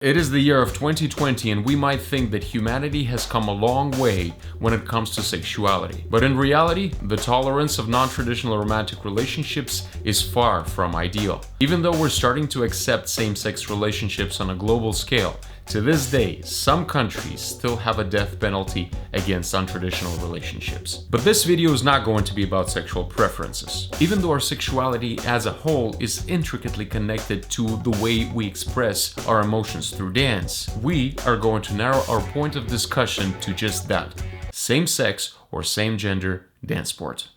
It is the year of 2020 and we might think that humanity has come a long way when it comes to sexuality. But in reality, the tolerance of non-traditional romantic relationships is far from ideal. Even though we're starting to accept same-sex relationships on a global scale, to this day, some countries still have a death penalty against untraditional relationships. But this video is not going to be about sexual preferences. Even though our sexuality as a whole is intricately connected to the way we express our emotions through dance, we are going to narrow our point of discussion to just that: same-sex or same-gender dance sport.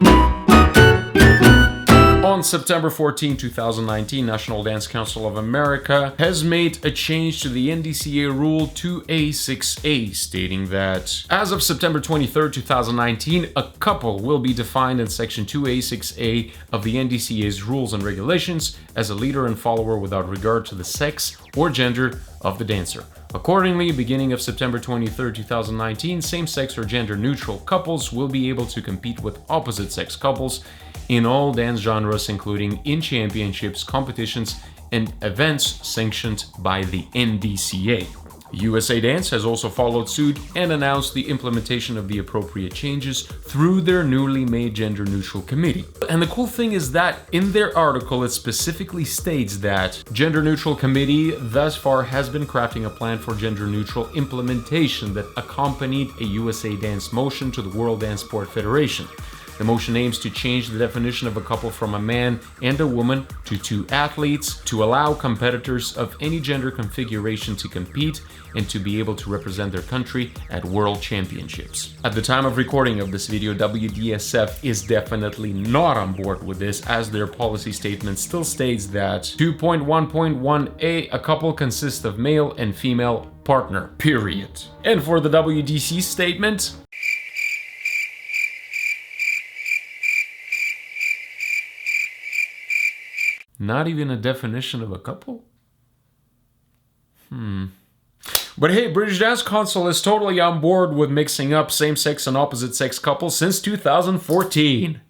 On September 14, 2019, National Dance Council of America has made a change to the NDCA Rule 2A6A, stating that as of September 23, 2019, a couple will be defined in Section 2A6A of the NDCA's rules and regulations as a leader and follower without regard to the sex or gender of the dancer. Accordingly, beginning of September 23, 2019, same-sex or gender-neutral couples will be able to compete with opposite-sex couples in all dance genres, including in championships, competitions, and events sanctioned by the NDCA. USA Dance has also followed suit and announced the implementation of the appropriate changes through their newly made gender-neutral committee. And the cool thing is that in their article, it specifically states that gender-neutral committee thus far has been crafting a plan for gender-neutral implementation that accompanied a USA Dance motion to the World Dance Sport Federation. The motion aims to change the definition of a couple from a man and a woman to two athletes, to allow competitors of any gender configuration to compete and to be able to represent their country at world championships. At the time of recording of this video, WDSF is definitely not on board with this, as their policy statement still states that 2.1.1a, a couple consists of male and female partner, period. And for the WDC statement, not even a definition of a couple? But hey, British Dance Council is totally on board with mixing up same-sex and opposite-sex couples since 2014.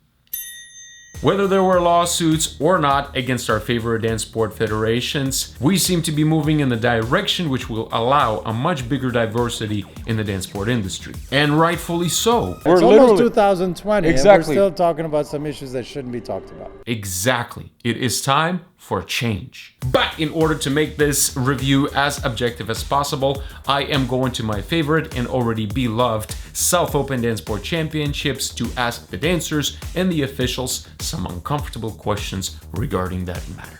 Whether there were lawsuits or not against our favorite dance sport federations, we seem to be moving in a direction which will allow a much bigger diversity in the dance sport industry. And rightfully so. It's almost 2020, exactly. And we're still talking about some issues that shouldn't be talked about. Exactly. It is time for change. But in order to make this review as objective as possible, I am going to my favorite and already beloved South Open Dance Sport Championships to ask the dancers and the officials some uncomfortable questions regarding that matter.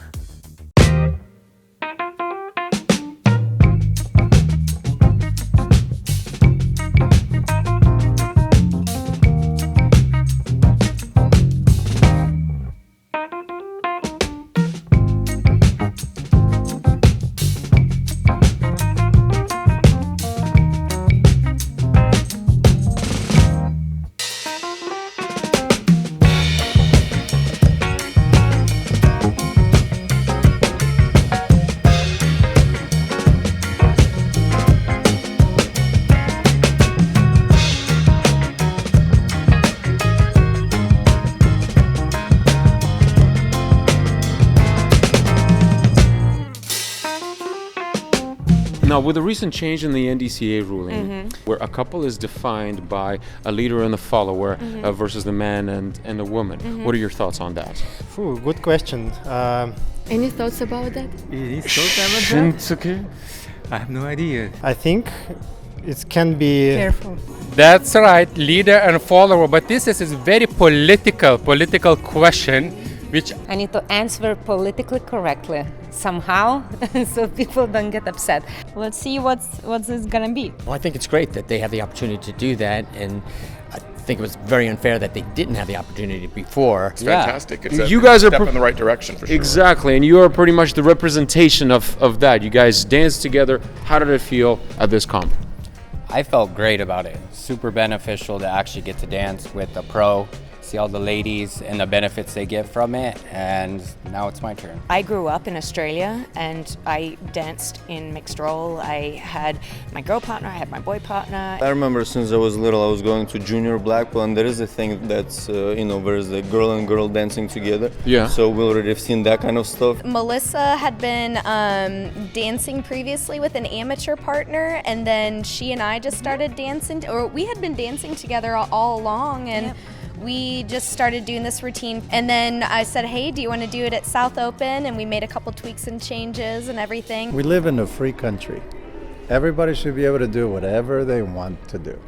Now, with the recent change in the NDCA ruling, where a couple is defined by a leader and a follower versus the man and a woman, what are your thoughts on that? Ooh, good question. Any thoughts about that? It's okay. I have no idea. I think it can be... Careful. That's right, leader and follower. But this is a very political question, which I need to answer politically correctly somehow, so people don't get upset. Let's see what's this gonna be. Well, I think it's great that they have the opportunity to do that, and I think it was very unfair that they didn't have the opportunity before. It's fantastic. It's you guys a are step in the right direction for sure. Exactly, and you are pretty much the representation of that. You guys danced together. How did it feel at this comp? I felt great about it. Super beneficial to actually get to dance with a pro see all the ladies and the benefits they get from it, and now it's my turn. I grew up in Australia and I danced in mixed role. I had my girl partner, I had my boy partner. I remember since I was little I was going to junior Blackpool, and there is a thing that's, where's the girl and girl dancing together. Yeah. So we already have seen that kind of stuff. Melissa had been dancing previously with an amateur partner, and then she and I just started dancing, or we had been dancing together all along, and we just started doing this routine. And then I said, hey, do you want to do it at South Open? And we made a couple tweaks and changes and everything. We live in a free country. Everybody should be able to do whatever they want to do.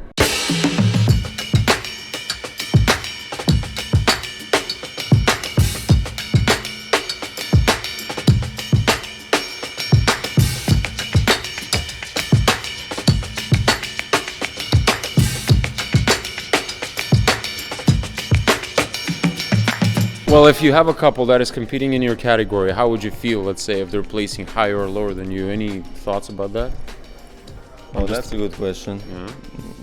Well, if you have a couple that is competing in your category, how would you feel, let's say, if they're placing higher or lower than you? Any thoughts about that? Oh, that's a good question. Yeah.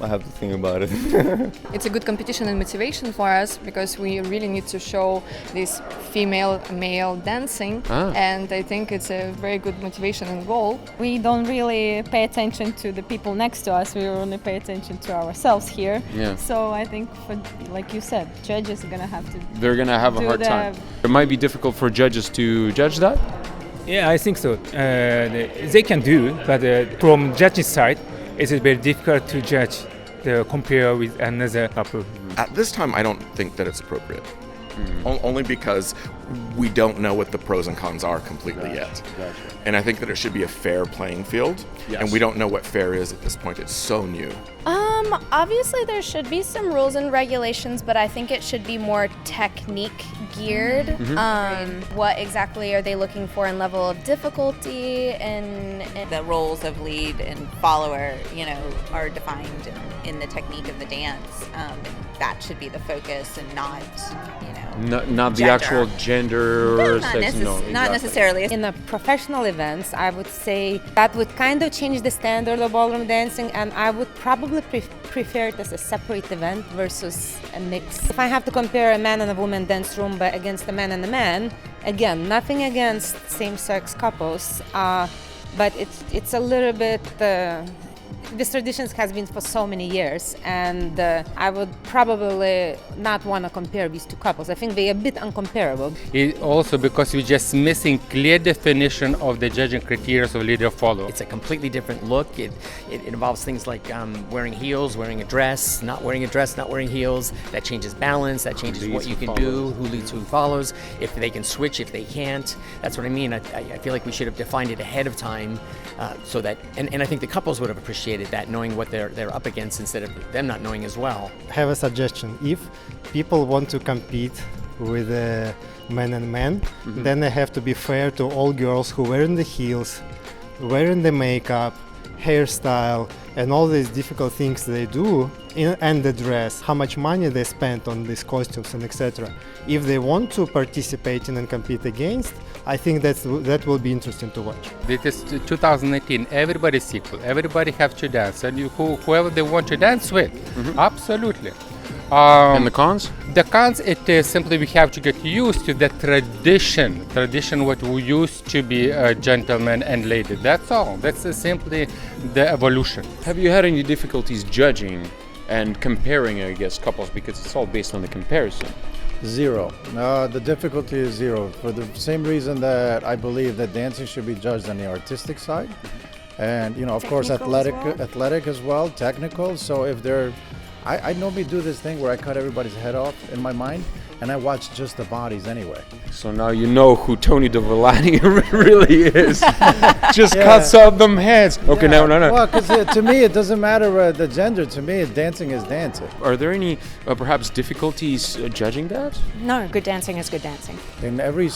I have to think about it. It's a good competition and motivation for us because we really need to show this female-male dancing, and I think it's a very good motivation and goal. We don't really pay attention to the people next to us. We only pay attention to ourselves here. Yeah. So I think, like you said, judges are gonna have to. They're gonna have a hard time. It might be difficult for judges to judge that. Yeah, I think so. They can do, but from judge's side, it is very difficult to judge, compare with another couple. At this time, I don't think that it's appropriate. Only because we don't know what the pros and cons are completely yet. And I think that it should be a fair playing field. And we don't know what fair is at this point. It's so new. Obviously there should be some rules and regulations, but I think it should be more technique geared. What exactly are they looking for in level of difficulty, and The roles of lead and follower, are defined in the technique of the dance. That should be the focus and not, Not the actual gender or sex. Not necessarily. In the professional events, I would say that would kind of change the standard of ballroom dancing, and I would probably prefer it as a separate event versus a mix. If I have to compare a man and a woman dance room against a man and a man, again, nothing against same-sex couples, but it's a little bit. This tradition has been for so many years, and I would probably not want to compare these two couples. I think they're a bit uncomparable. Also because we're just missing clear definition of the judging criteria of leader follow. It's a completely different look. It involves things like wearing heels, wearing a dress, not wearing a dress, not wearing heels. That changes balance, that changes what you can do, who leads, who follows, if they can switch, if they can't. That's what I mean. I feel like we should have defined it ahead of time so that, and I think the couples would have appreciated that, knowing what they're up against instead of them not knowing as well. I have a suggestion. If people want to compete with men and men, then they have to be fair to all girls who wearing the heels, wearing the makeup, hairstyle, and all these difficult things they do, and the dress, how much money they spend on these costumes and etc. If they want to participate in and compete against, I think that will be interesting to watch. It is 2019. Everybody's equal. Everybody have to dance, and whoever they want to dance with, absolutely. And the cons? The cons, it is simply we have to get used to the tradition what we used to be a gentleman and lady. That's all. That's simply the evolution. Have you had any difficulties judging and comparing, I guess, couples, because it's all based on the comparison? Zero. The difficulty is zero, for the same reason that I believe that dancing should be judged on the artistic side, and of course athletic as well, technical. So if they're, I normally do this thing where I cut everybody's head off in my mind, and I watch just the bodies anyway. So now you know who Tony Dovolani really is. Just cuts off them heads. Okay, no. Well, because to me it doesn't matter the gender. To me, dancing is dancing. Are there any perhaps difficulties judging that? No, good dancing is good dancing. In every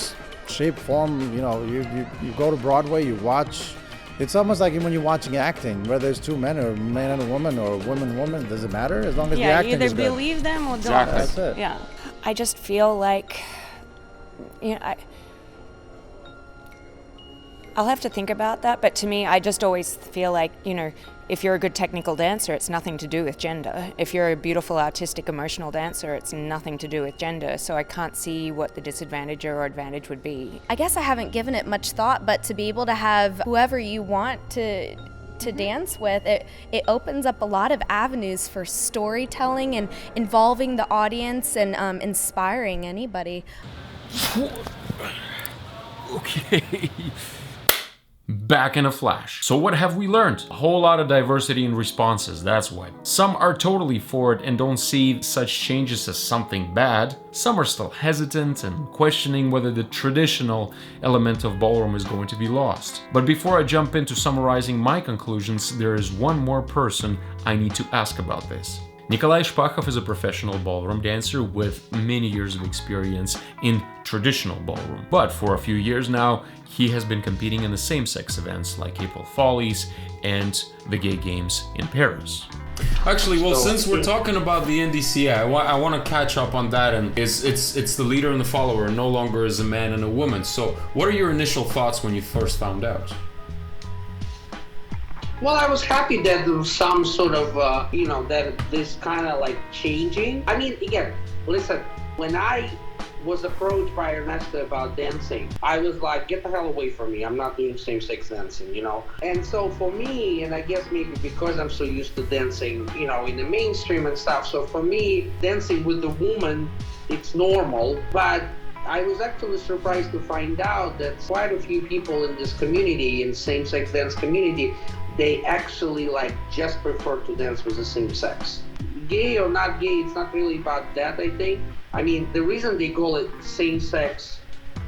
shape, form, you go to Broadway, you watch. It's almost like when you're watching acting, whether there's two men or a man and a woman or a woman and woman, does it matter? As long as the acting is good. Either believe them or don't. Exactly. That's it. Yeah. I just feel like, I'll have to think about that, but to me, I just always feel like, if you're a good technical dancer, it's nothing to do with gender. If you're a beautiful, artistic, emotional dancer, it's nothing to do with gender. So I can't see what the disadvantage or advantage would be. I guess I haven't given it much thought, but to be able to have whoever you want to dance with, it opens up a lot of avenues for storytelling and involving the audience and inspiring anybody. Okay. Back in a flash. So what have we learned? A whole lot of diversity in responses, that's why. Some are totally for it and don't see such changes as something bad. Some are still hesitant and questioning whether the traditional element of ballroom is going to be lost. But before I jump into summarizing my conclusions, there is one more person I need to ask about this. Nikolai Shpachov is a professional ballroom dancer with many years of experience in traditional ballroom. But for a few years now, he has been competing in the same-sex events like April Follies and the Gay Games in Paris. Actually, well, since we're talking about the NDCA, I want to catch up on that, and it's the leader and the follower, no longer is a man and a woman. So what are your initial thoughts when you first found out? Well, I was happy that there was some sort of, that this kind of like changing. I mean, again, listen, when I was approached by Ernesto about dancing, I was like, get the hell away from me. I'm not doing same-sex dancing, And so for me, and I guess maybe because I'm so used to dancing, in the mainstream and stuff, so for me, dancing with the woman, it's normal. But I was actually surprised to find out that quite a few people in this community, in same-sex dance community, they actually just prefer to dance with the same sex. Gay or not gay, it's not really about that, I think. I mean, the reason they call it same sex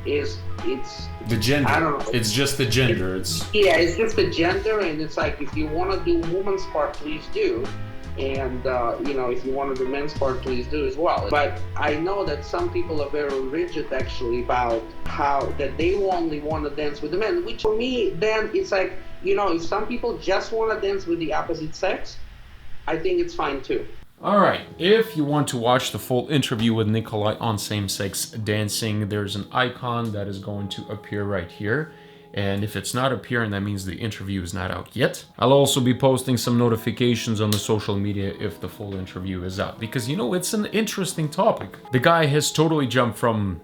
is it's the gender. I don't know. It's just the gender. It's just the gender, and it's like, if you want to do woman's part, please do. And, if you want to do men's part, please do as well. But I know that some people are very rigid, actually, about how that they only want to dance with the men, which for me, then it's like, if some people just want to dance with the opposite sex, I think it's fine too. Alright, if you want to watch the full interview with Nikolai on same-sex dancing, there's an icon that is going to appear right here. And if it's not appearing, that means the interview is not out yet. I'll also be posting some notifications on the social media if the full interview is out. Because, it's an interesting topic. The guy has totally jumped from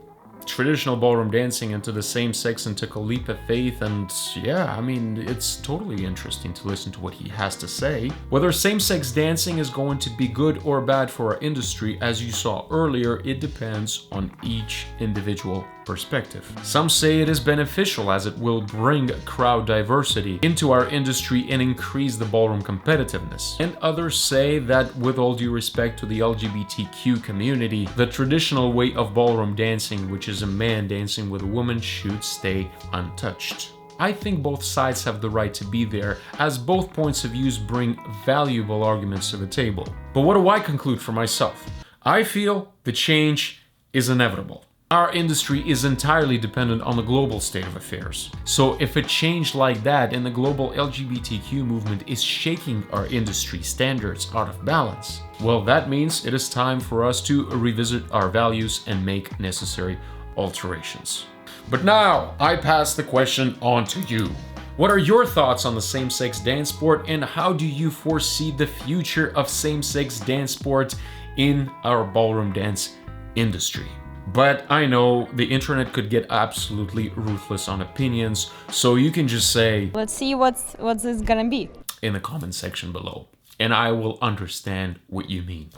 traditional ballroom dancing into the same sex and took a leap of faith, and it's totally interesting to listen to what he has to say. Whether same-sex dancing is going to be good or bad for our industry, as you saw earlier, it depends on each individual perspective. Some say it is beneficial as it will bring crowd diversity into our industry and increase the ballroom competitiveness. And others say that, with all due respect to the LGBTQ community, the traditional way of ballroom dancing, which is a man dancing with a woman, should stay untouched. I think both sides have the right to be there, as both points of views bring valuable arguments to the table. But what do I conclude for myself? I feel the change is inevitable. Our industry is entirely dependent on the global state of affairs. So if a change like that in the global LGBTQ movement is shaking our industry standards out of balance, well, that means it is time for us to revisit our values and make necessary alterations. But now, I pass the question on to you. What are your thoughts on the same-sex dance sport, and how do you foresee the future of same-sex dance sport in our ballroom dance industry? But I know the internet could get absolutely ruthless on opinions, so you can just say, let's see what's this gonna be in the comment section below, and I will understand what you mean.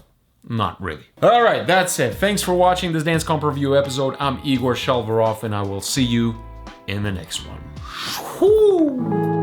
Not really. Alright, that's it. Thanks for watching this Dance Comp Review episode. I'm Igor Shalvarov, and I will see you in the next one. Woo!